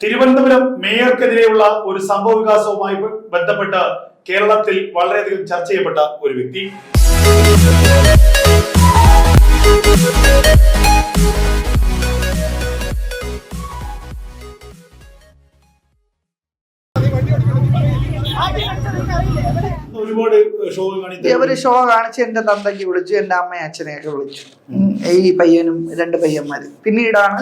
തിരുവനന്തപുരം മേയർക്കെതിരെയുള്ള ഒരു സംഭവ വികാസവുമായി ബന്ധപ്പെട്ട് കേരളത്തിൽ വളരെയധികം ചർച്ച ചെയ്യപ്പെട്ട ഒരു വ്യക്തി. ഒരുപാട് ഷോ കാണിച്ച് എന്റെ തന്തയ്ക്ക് വിളിച്ചു, എന്റെ അമ്മയും അച്ഛനെയൊക്കെ വിളിച്ചു. ഈ പയ്യനും രണ്ട് പയ്യന്മാര്. പിന്നീടാണ്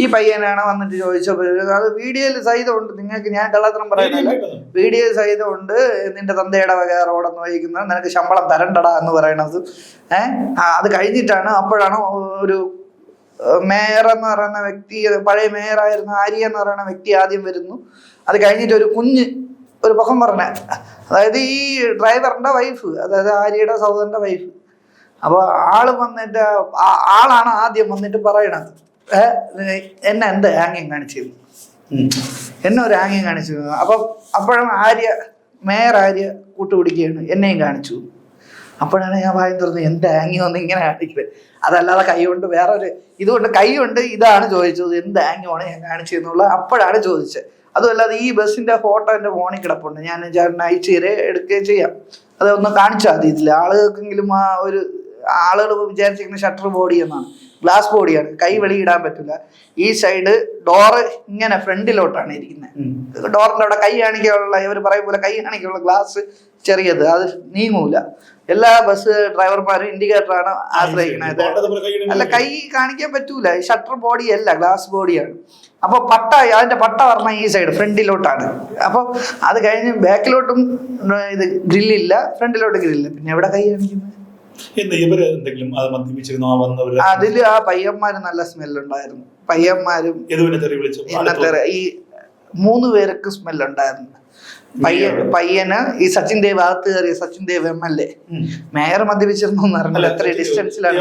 ഈ പയ്യനാണ് വന്നിട്ട് ചോദിച്ചപ്പോൾ അത് വീഡിയോയിൽ സഹിതമുണ്ട്. നിങ്ങൾക്ക് ഞാൻ കള്ളത്തരം പറയുന്നില്ല, വീഡിയോ സഹിതമുണ്ട്. നിന്റെ തന്തയുടെ വക റോഡെന്ന് വഹിക്കുന്നത്, നിനക്ക് ശമ്പളം തരണ്ടടാ എന്ന് പറയണത്. അത് കഴിഞ്ഞിട്ടാണ് അപ്പോഴാണ് ഒരു മേയർ എന്ന് പറയുന്ന വ്യക്തി, പഴയ മേയറായിരുന്ന ആര്യ എന്ന് പറയുന്ന വ്യക്തി ആദ്യം വരുന്നു. അത് കഴിഞ്ഞിട്ട് ഒരു കുഞ്ഞ് ഒരു പൊക്കം പറഞ്ഞ, അതായത് ഈ ഡ്രൈവറിന്റെ വൈഫ്, അതായത് ആര്യയുടെ സഹോദരന്റെ വൈഫ്. അപ്പോൾ ആള് വന്നിട്ട് ആളാണ് ആദ്യം വന്നിട്ട് പറയണത്, എന്നെ എന്ത് ആംഗ്യം കാണിച്ചിരുന്നു, എന്നെ ഒരു ആംഗ്യം കാണിച്ചിരുന്നു. അപ്പോഴാണ് മേയർ ആര്യ കൂട്ടുപിടിക്കുകയാണ്, എന്നെയും കാണിച്ചു. അപ്പോഴാണ് ഞാൻ വായി തുറന്ന് എന്ത് ആംഗ്യം ഒന്ന് ഇങ്ങനെ കാണിക്കുന്നത്, അതല്ലാതെ കൈ കൊണ്ട് വേറൊരു ഇതുകൊണ്ട് കൈ കൊണ്ട് ഇതാണ് ചോദിച്ചത്, എന്ത് ആംഗ്യമാണ് ഞാൻ കാണിച്ചതെന്നുള്ള അപ്പോഴാണ് ചോദിച്ചത്. അതുമല്ലാതെ ഈ ബസ്സിന്റെ ഫോട്ടോ എൻ്റെ ഫോണിൽ കിടപ്പുണ്ട്, ഞാൻ ചേട്ടൻ അയച്ചു തരേ എടുക്കുകയും ചെയ്യാം. അതൊന്ന് കാണിച്ചാൽ മതി. ഇതിൽ ആളുകൾക്കെങ്കിലും ആ ഒരു ആളുകൾ വിചാരിച്ചിരിക്കുന്ന ഷട്ടർ ബോഡി എന്നാണ്, ഗ്ലാസ് ബോഡിയാണ്, കൈ വെളിയിടാൻ പറ്റില്ല. ഈ സൈഡ് ഡോറ് ഇങ്ങനെ ഫ്രണ്ടിലോട്ടാണ് ഇരിക്കുന്നത്. ഡോറിൻ്റെ അവിടെ കൈ കാണിക്കാനുള്ള, ഇവർ പറയും പോലെ കൈ കാണിക്കാനുള്ള ഗ്ലാസ് ചെറിയത്, അത് നീങ്ങൂല. എല്ലാ ബസ് ഡ്രൈവർമാരും ഇൻഡിക്കേറ്ററാണ് ആശ്രയിക്കുന്നത്. അല്ല, കൈ കാണിക്കാൻ പറ്റൂല, ഷട്ടർ ബോഡി അല്ല, ഗ്ലാസ് ബോഡിയാണ്. അപ്പൊ അതിന്റെ പട്ട പറഞ്ഞ ഈ സൈഡ് ഫ്രണ്ടിലോട്ടാണ്. അപ്പൊ അത് കഴിഞ്ഞ് ബാക്കിലോട്ടും ഇത് ഗ്രില്ലില്ല, ഫ്രണ്ടിലോട്ട് ഗ്രില്ലില്ല, പിന്നെ എവിടെ കൈ കാണിക്കുന്നത്? അതില് ആ പയ്യന്മാര് നല്ല സ്മെല്ലുണ്ടായിരുന്നു. പയ്യന്മാരും ഈ 3 പേർക്ക് സ്മെല്ലുണ്ടായിരുന്നു. പയ്യന് ഈ സച്ചിൻ ദേവ് അകത്ത് കയറിയ സച്ചിൻ ദേവ് MLA, മേയർ മദ്യപിച്ചിരുന്നു അറിഞ്ഞില്ല. എത്ര ഡിസ്റ്റൻസിലാണ്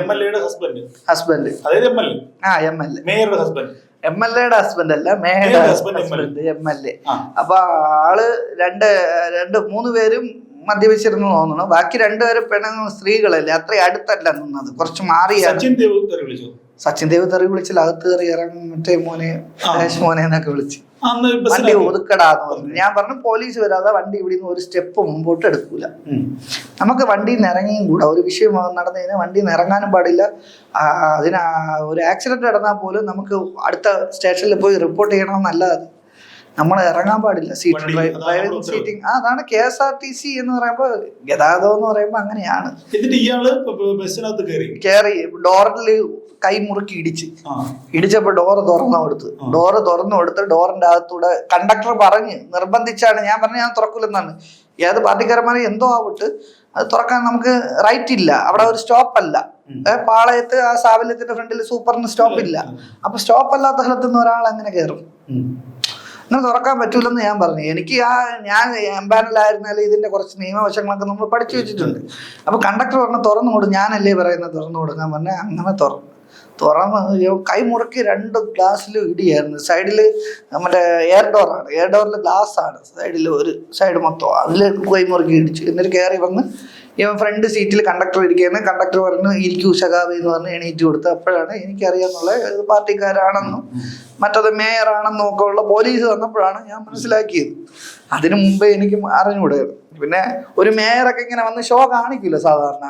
ഹസ്ബൻഡ്? MLAയുടെ ഹസ്ബൻഡ് അല്ല, മേയറുടെ ഹസ്ബൻഡ് MLA. അപ്പൊ ആള് 3 പേരും മദ്യപിച്ചിരുന്നു തോന്നുന്നു. ബാക്കി 2 പേരും പെണ്ണുങ്ങൾ, സ്ത്രീകളല്ലേ, അത്രയും അടുത്തല്ല നിന്നത്, കുറച്ച് മാറിയാണ്. സച്ചിൻ ദേവ് തെറി വിളിച്ചില്ല, അകത്ത് കയറി ഇറങ്ങും, മറ്റേ മോനെ മോനെ എന്നൊക്കെ വിളിച്ച് വണ്ടി ഒതുക്കടാന്ന് പറഞ്ഞു. ഞാൻ പറഞ്ഞു പോലീസ് വരാതെ വണ്ടി ഇവിടെ നിന്ന് ഒരു സ്റ്റെപ്പ് മുമ്പോട്ട് എടുക്കൂല. നമുക്ക് വണ്ടിയിൽ നിന്ന് ഇറങ്ങിയും കൂടാ, ഒരു വിഷയം നടന്നു കഴിഞ്ഞാൽ വണ്ടിയിൽ നിന്ന് ഇറങ്ങാനും പാടില്ല. അതിന് ഒരു ആക്സിഡന്റ് നടന്നാൽ പോലും നമുക്ക് അടുത്ത സ്റ്റേഷനിൽ പോയി റിപ്പോർട്ട് ചെയ്യണമെന്നല്ലാതെ നമ്മൾ ഇറങ്ങാൻ പാടില്ല. ഡ്രൈവിംഗ് സീറ്റിംഗ് അതാണ് KSRTC എന്ന് പറയുമ്പോൾ, ഗതാഗതം എന്ന് പറയുമ്പോൾ അങ്ങനെയാണ്. കയറി ഡോറിൽ കൈ മുറുക്കി ഇടിച്ചപ്പോ ഡോറ് തുറന്നു കൊടുത്ത് ഡോറിന്റെ അകത്തൂടെ കണ്ടക്ടർ പറഞ്ഞ് നിർബന്ധിച്ചാണ്. ഞാൻ പറഞ്ഞു ഞാൻ തുറക്കൂലെന്നാണ്. ഏത് പാർട്ടിക്കാരന്മാരെ എന്തോ ആവട്ടെ, അത് തുറക്കാൻ നമുക്ക് റൈറ്റ് ഇല്ല, അവിടെ ഒരു സ്റ്റോപ്പ് അല്ല. പാളയത്ത് ആ സാവല്യത്തിന്റെ ഫ്രണ്ടിൽ സൂപ്പറിന് സ്റ്റോപ്പ് ഇല്ല. അപ്പൊ സ്റ്റോപ്പ് അല്ലാത്ത സ്ഥലത്തുനിന്ന് ഒരാൾ അങ്ങനെ കയറും, അങ്ങനെ തുറക്കാൻ പറ്റൂലെന്ന് ഞാൻ പറഞ്ഞു. എനിക്ക് ഞാൻ എംപാനലായിരുന്നാലും ഇതിന്റെ കുറച്ച് നിയമവശങ്ങളൊക്കെ നമ്മൾ പഠിച്ചു വെച്ചിട്ടുണ്ട്. അപ്പൊ കണ്ടക്ടർ പറഞ്ഞ തുറന്നു കൊടുക്കും, ഞാനല്ലേ പറയുന്നത് തുറന്നു കൊടുക്കാൻ പറഞ്ഞ. അങ്ങനെ തുറന്ന് കൈ മുറുക്കി 2 ഗ്ലാസ്സിലും ഇടിയായിരുന്നു. സൈഡിൽ മറ്റേ എയർ ഡോറിൽ ഗ്ലാസ് ആണ്, സൈഡിൽ ഒരു സൈഡ് മൊത്തം, അതിൽ കൈ മുറുക്കി ഇടിച്ചു. എന്നിട്ട് കയറി വന്ന് ഇവൻ ഫ്രണ്ട് സീറ്റിൽ കണ്ടക്ടർ ഇരിക്കുകയാണ്. കണ്ടക്ടർ പറഞ്ഞു ഇരിക്കൂ ഷകാബ് എന്ന് പറഞ്ഞ് എണീറ്റ് കൊടുത്ത്. അപ്പോഴാണ് എനിക്കറിയാന്നുള്ള പാർട്ടിക്കാരാണെന്നും മറ്റത് മേയർ ആണെന്നും ഒക്കെ ഉള്ള പോലീസ് വന്നപ്പോഴാണ് ഞാൻ മനസ്സിലാക്കിയത്. അതിനു മുമ്പേ എനിക്ക് അറിഞ്ഞുകൂടായിരുന്നു. പിന്നെ ഒരു മേയറൊക്കെ ഇങ്ങനെ വന്ന് ഷോ കാണിക്കില്ല സാധാരണ,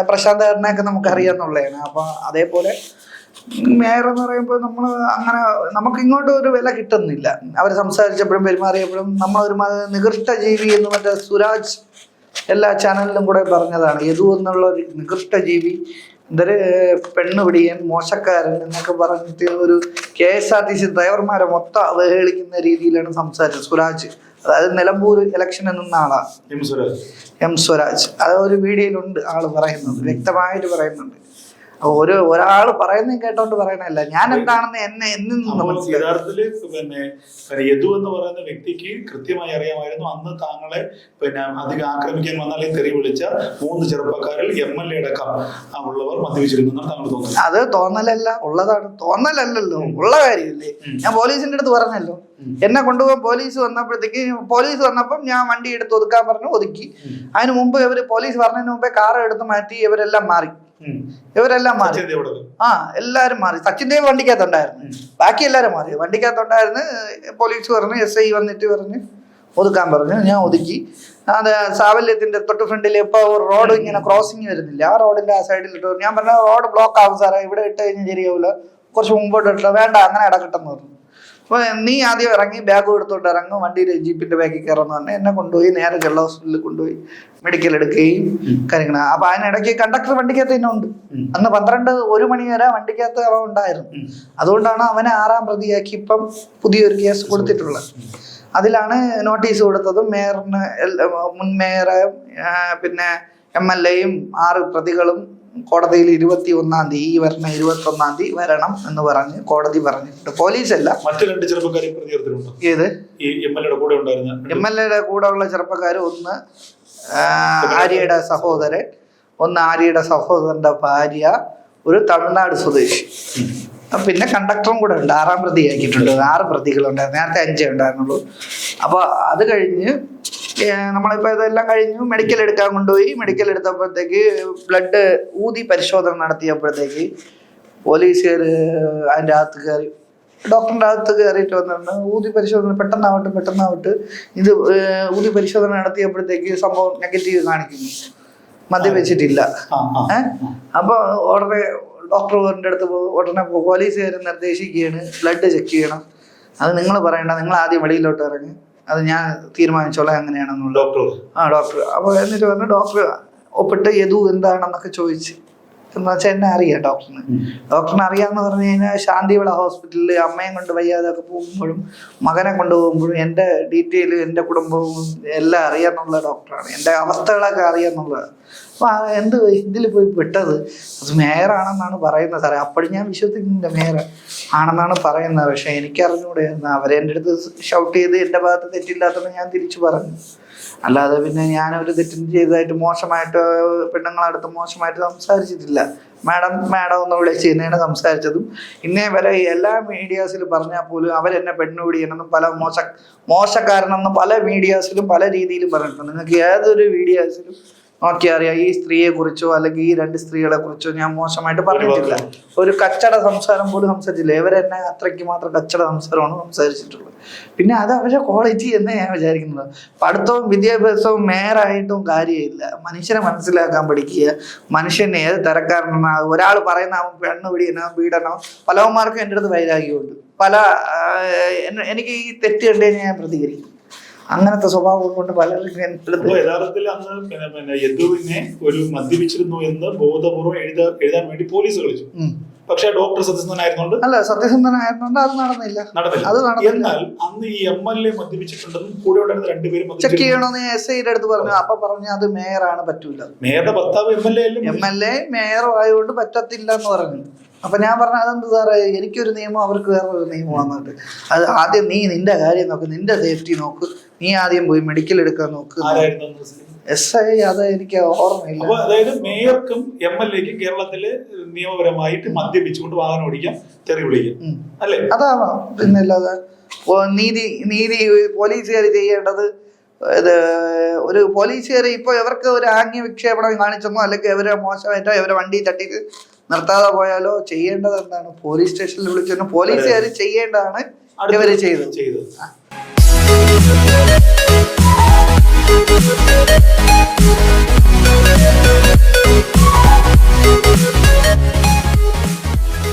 പ്രശാന്ത് ഏട്ടനെയൊക്കെ നമുക്ക് അറിയാന്നുള്ളതാണ്. അപ്പൊ അതേപോലെ മേയർ എന്ന് പറയുമ്പോൾ നമ്മൾ അങ്ങനെ നമുക്ക് ഇങ്ങോട്ട് ഒരു വില കിട്ടുന്നില്ല. അവർ സംസാരിച്ചപ്പോഴും പെരുമാറിയപ്പോഴും നമ്മളൊരു നികൃഷ്ട ജീവി എന്ന് മറ്റേ സുരാജ് എല്ലാ ചാനലിലും കൂടെ പറഞ്ഞതാണ്. യദു എന്നുള്ള ഒരു നികൃഷ്ട ജീവി, എന്തൊരു പെണ്ണുപിടിയൻ, മോശക്കാരൻ എന്നൊക്കെ പറഞ്ഞിട്ട് ഒരു KSRTC ഡ്രൈവർമാരെ മൊത്തം അവഹേളിക്കുന്ന രീതിയിലാണ് സംസാരിച്ചത് സുരാജ്. അതായത് നിലമ്പൂർ ഇലക്ഷനിൽ നിന്ന ആളാണ് M സ്വരാജ്. അത് ഒരു വീഡിയോയിലുണ്ട്, ആള് പറയുന്നത് വ്യക്തമായിട്ട് പറയുന്നുണ്ട്. ഒരാൾ പറയുന്നത് കേട്ടോണ്ട് പറയണല്ല, ഞാൻ എന്താണെന്ന് യഥാർത്ഥത്തില് യദു എന്ന് പറയുന്ന വ്യക്തിക്ക് കൃത്യമായി അറിയാമായിരുന്നു അന്ന് താങ്കളെ അധികം ആക്രമിക്കാൻ വന്നാൽ തെറി വിളിച്ച 3 ചെറുപ്പക്കാരിൽ MLA അടക്കം ഉള്ളവർ മദ്യപിച്ചിരുന്നു താങ്കൾ തോന്നുന്നു. അത് തോന്നലല്ല, ഉള്ളതാണ്. തോന്നലല്ലല്ലോ, ഉള്ള കാര്യമില്ലേ. ഞാൻ പോലീസിന്റെ അടുത്ത് പറഞ്ഞല്ലോ, എന്നെ കൊണ്ടുപോകാൻ പോലീസ് വന്നപ്പം ഞാൻ വണ്ടി എടുത്ത് ഒതുക്കാൻ പറഞ്ഞു, ഒതുക്കി. അതിന് മുമ്പ് പോലീസ് പറഞ്ഞതിന് മുമ്പേ കാർ എടുത്ത് മാറ്റി ഇവരെല്ലാം മാറി. ഇവരെല്ലാം മാറി. സച്ചിൻ ദേവ് എല്ലാരും മാറി. സച്ചിൻ ദേവ് വണ്ടിക്കകത്തുണ്ടായിരുന്നു, ബാക്കി എല്ലാരും മാറി. വണ്ടിക്കകത്തുണ്ടായിരുന്നു. പോലീസ് പറഞ്ഞു, SI വന്നിട്ട് പറഞ്ഞ് ഒതുക്കാൻ പറഞ്ഞു. ഞാൻ ഒതുക്കി. അത് സാവല്യത്തിന്റെ തൊട്ട് ഫ്രണ്ടിൽ ഇപ്പൊ റോഡ് ഇങ്ങനെ ക്രോസിങ് വരുന്നില്ല, ആ റോഡിന്റെ ആ സൈഡിൽ ഇട്ടു. ഞാൻ പറഞ്ഞ റോഡ് ബ്ലോക്ക് ആവും സാറേ, ഇവിടെ ഇട്ട് കഴിഞ്ഞാൽ ശരിയാവില്ല, കുറച്ച് മുമ്പോട്ട് ഇട്ടില്ല. വേണ്ട, അങ്ങനെ ഇടക്കിട്ടെന്ന് പറഞ്ഞു. അപ്പൊ നീ ആദ്യം ഇറങ്ങി ബാഗ് എടുത്തോണ്ട് ഇറങ്ങും, വണ്ടിയിൽ ജീപ്പിന്റെ ബാഗിൽ കയറുന്ന പറഞ്ഞ് എന്നെ കൊണ്ടുപോയി നേരെ ജില്ലാ ഹോസ്പിറ്റലിൽ കൊണ്ടുപോയി മെഡിക്കൽ എടുക്കുകയും കാര്യങ്ങൾ. അപ്പൊ അതിനിടയ്ക്ക് കണ്ടക്ടർ വണ്ടിക്കകത്ത് തന്നെ ഉണ്ട്. അന്ന് 12-1 മണി വരെ വണ്ടിക്കകത്ത് അവൻ ഉണ്ടായിരുന്നു. അതുകൊണ്ടാണ് അവനെ 6ാം പ്രതിയാക്കി ഇപ്പം പുതിയൊരു കേസ് കൊടുത്തിട്ടുള്ളത്. അതിലാണ് നോട്ടീസ് കൊടുത്തതും മേയറിന്, മുൻ മേയർ, പിന്നെ MLA-യും 6 പ്രതികളും കോടതിയിൽ 21-ാം തീയതി, ഈ വരുന്ന 21-ാം തീയതി വരണം എന്ന് പറഞ്ഞ് കോടതി പറഞ്ഞിട്ടുണ്ട്. പോലീസല്ല, മറ്റു 2 ചെറുപ്പക്കാരെ പ്രതി ചേർത്തിട്ടുണ്ടോ? ഏത്? ഈ MLA-യുടെ കൂടെ ഉണ്ടായിരുന്ന MLA-യുടെ കൂടെ ഉള്ള ചെറുപ്പക്കാർ, ഒന്ന് ആര്യയുടെ സഹോദരൻ, ഒന്ന് ആര്യയുടെ സഹോദരന്റെ ഭാര്യ, ഒരു തമിഴ്നാട് സ്വദേശി, പിന്നെ കണ്ടക്ടറും കൂടെ ഉണ്ട്. 6ാം പ്രതി ആക്കിയിട്ടുണ്ട്. 6 പ്രതികളുണ്ടായിരുന്നു, നേരത്തെ 5 ഉണ്ടായിരുന്നുള്ളൂ. അപ്പൊ അത് കഴിഞ്ഞ് നമ്മളിപ്പോൾ ഇതെല്ലാം കഴിഞ്ഞു മെഡിക്കൽ എടുക്കാൻ കൊണ്ടുപോയി. മെഡിക്കൽ എടുത്തപ്പോഴത്തേക്ക് ബ്ലഡ് ഊതി പരിശോധന നടത്തിയപ്പോഴത്തേക്ക് പോലീസുകാർ അതിൻ്റെ അകത്ത് കയറി, ഡോക്ടറിൻ്റെ അകത്ത് കയറിയിട്ട് വന്നിട്ടുണ്ട്. ഊതി പരിശോധന പെട്ടെന്നാവട്ട് ഇത് ഊതി പരിശോധന നടത്തിയപ്പോഴത്തേക്ക് സംഭവം നെഗറ്റീവ് കാണിക്കുന്നു, മദ്യപിച്ചിട്ടില്ല. അപ്പൊ ഉടനെ ഡോക്ടറിൻ്റെ അടുത്ത് ഉടനെ പോലീസുകാർ നിർദ്ദേശിക്കുകയാണ് ബ്ലഡ് ചെക്ക് ചെയ്യണം. അത് നിങ്ങൾ പറയണ്ട, നിങ്ങൾ ആദ്യം വെളിയിലോട്ട് ഇറങ്ങി, അത് ഞാൻ തീരുമാനിച്ചോളാം എങ്ങനെയാണെന്നുള്ള ഡോക്ടർ. അപ്പോൾ എന്നിട്ട് പറഞ്ഞു, ഡോക്ടർ ഒപ്പിട്ട് യദു എന്താണെന്നൊക്കെ ചോദിച്ച്. എന്ന് വെച്ചാൽ എന്നെ അറിയാം ഡോക്ടറിനെ അറിയാമെന്ന് പറഞ്ഞു കഴിഞ്ഞാൽ ശാന്തിവിള ഹോസ്പിറ്റലിൽ അമ്മയും കൊണ്ട് വയ്യാതൊക്കെ പോകുമ്പോഴും മകനെ കൊണ്ടുപോകുമ്പോഴും എൻ്റെ ഡീറ്റെയിൽ, എൻ്റെ കുടുംബവും എല്ലാം അറിയാമെന്നുള്ള ഡോക്ടറാണ്. എൻ്റെ അവസ്ഥകളൊക്കെ അറിയാമെന്നുള്ളത്. അപ്പോൾ എന്ത് ഇതിൽ പോയി പെട്ടത്? അത് മേയറാണെന്നാണ് പറയുന്നത് സാറേ. അപ്പോഴും ഞാൻ വിശ്വസിക്കുന്നില്ല മേയർ ആണെന്നാണ് പറയുന്നത്. പക്ഷെ എനിക്കറിഞ്ഞൂടെ, അവരെ എൻ്റെ അടുത്ത് ഷൗട്ട് ചെയ്ത് എൻ്റെ ഭാഗത്ത് തെറ്റില്ലാത്തത് ഞാൻ തിരിച്ചു പറഞ്ഞു. അല്ലാതെ പിന്നെ ഞാനൊരു തെറ്റും ചെയ്തതായിട്ട് മോശമായിട്ട് പെണ്ണുങ്ങളടുത്ത് മോശമായിട്ട് സംസാരിച്ചിട്ടില്ല. മാഡം എന്ന് വിളിച്ച് തന്നെയാണ് സംസാരിച്ചതും. ഇന്നേ വരെ എല്ലാ മീഡിയാസിലും പറഞ്ഞാൽ പോലും അവരെന്നെ പെണ്ണുപിടിയണമെന്നും മോശക്കാരനെന്നും പല മീഡിയാസിലും പല രീതിയിലും പറഞ്ഞിട്ടുണ്ട്. നിങ്ങൾക്ക് ഏതൊരു മീഡിയാസിലും നോക്കിയാൽ അറിയാം, ഈ സ്ത്രീയെ കുറിച്ചോ അല്ലെങ്കിൽ ഈ 2 സ്ത്രീകളെ കുറിച്ചോ ഞാൻ മോശമായിട്ട് പറഞ്ഞിട്ടില്ല. ഒരു കച്ചട സംസാരം പോലും സംസാരിച്ചില്ല. ഇവരെന്നെ അത്രയ്ക്ക് മാത്രം കച്ചട സംസാരമാണ് സംസാരിച്ചിട്ടുള്ളത്. പിന്നെ അത് അവരുടെ ക്വാളിറ്റി എന്ന് ഞാൻ വിചാരിക്കുന്നത്. പഠിത്തവും വിദ്യാഭ്യാസവും മേയറായിട്ടും കാര്യമില്ല. മനുഷ്യനെ മനസ്സിലാക്കാൻ പഠിക്കുക. മനുഷ്യൻ ഏത് തരക്കാരനാണ്, ഒരാൾ പറയുന്ന അവൻ പെണ്ണുപിടിയനോ പീഡനോ, പലവന്മാർക്കും എൻ്റെ അടുത്ത് വൈരാഗ്യമുണ്ട്. എനിക്ക് ഈ തെറ്റ് കണ്ടു കഴിഞ്ഞാൽ ഞാൻ പ്രതികരിക്കും. അങ്ങനത്തെ സ്വഭാവം കൊണ്ട് പലർക്കും യഥാർത്ഥത്തിൽ അന്ന് യദുവിനെ ഒരു മദ്യപിച്ചിരുന്നു എന്ന് ബോധപൂർവ്വം എഴുതാൻ വേണ്ടി പോലീസ് കളിച്ചു. പക്ഷെ ഡോക്ടർ സത്യസന്ധനായിരുന്നോണ്ട് അത് നടന്നില്ല. എന്നാൽ അന്ന് ഈ MLA മദ്യപിച്ചിട്ടുണ്ടെന്നും കൂടെ ഉണ്ടായിരുന്ന 2 പേരും ചെക്ക് ചെയ്യണമെന്ന് SIയുടെ അടുത്ത് പറഞ്ഞു. അപ്പൊ പറഞ്ഞു അത് മേയറാണ്, പറ്റൂല. മേയറുടെ ഭർത്താവ് MLA മേയറും ആയതുകൊണ്ട് പറ്റത്തില്ല എന്ന് പറഞ്ഞു. അപ്പൊ ഞാൻ പറഞ്ഞു, അതെന്ത് സാറേ, എനിക്കൊരു നിയമം അവർക്ക് വേറൊരു നിയമം വന്നിട്ട്, അത് ആദ്യം നീ നിന്റെ കാര്യം നോക്ക്, നിന്റെ സേഫ്റ്റി നോക്ക്, നീ ആദ്യം പോയി മെഡിക്കൽ എടുക്കാൻ നോക്ക്. SI അത് എനിക്ക് ഓർമ്മയില്ല. അതായത് മേയർക്കും MLA-ക്കും കേരളത്തില് നിയമപരമായിട്ട് മദ്യപിച്ചുകൊണ്ട് വാഹനം ഓടിക്കാം, തെറി വിളിക്കാം, അല്ലേ? അതാവാം. പിന്നല്ലാതെ നീതി പോലീസുകാർ ചെയ്യേണ്ടത്, ഇത് ഒരു പോലീസുകാർ ഇപ്പൊ ഇവർക്ക് ഒരു ആംഗ്യ വിക്ഷേപണം കാണിച്ചെന്നോ അല്ലെങ്കിൽ ഇവരെ മോശമായിട്ടോ ഇവരെ വണ്ടി തട്ടിട്ട് നിർത്താതെ പോയാലോ ചെയ്യേണ്ടത് എന്താണ്? പോലീസ് സ്റ്റേഷനിൽ വിളിച്ചു പോലീസുകാർ ചെയ്യേണ്ടതാണ് ഇവര് ചെയ്തത്.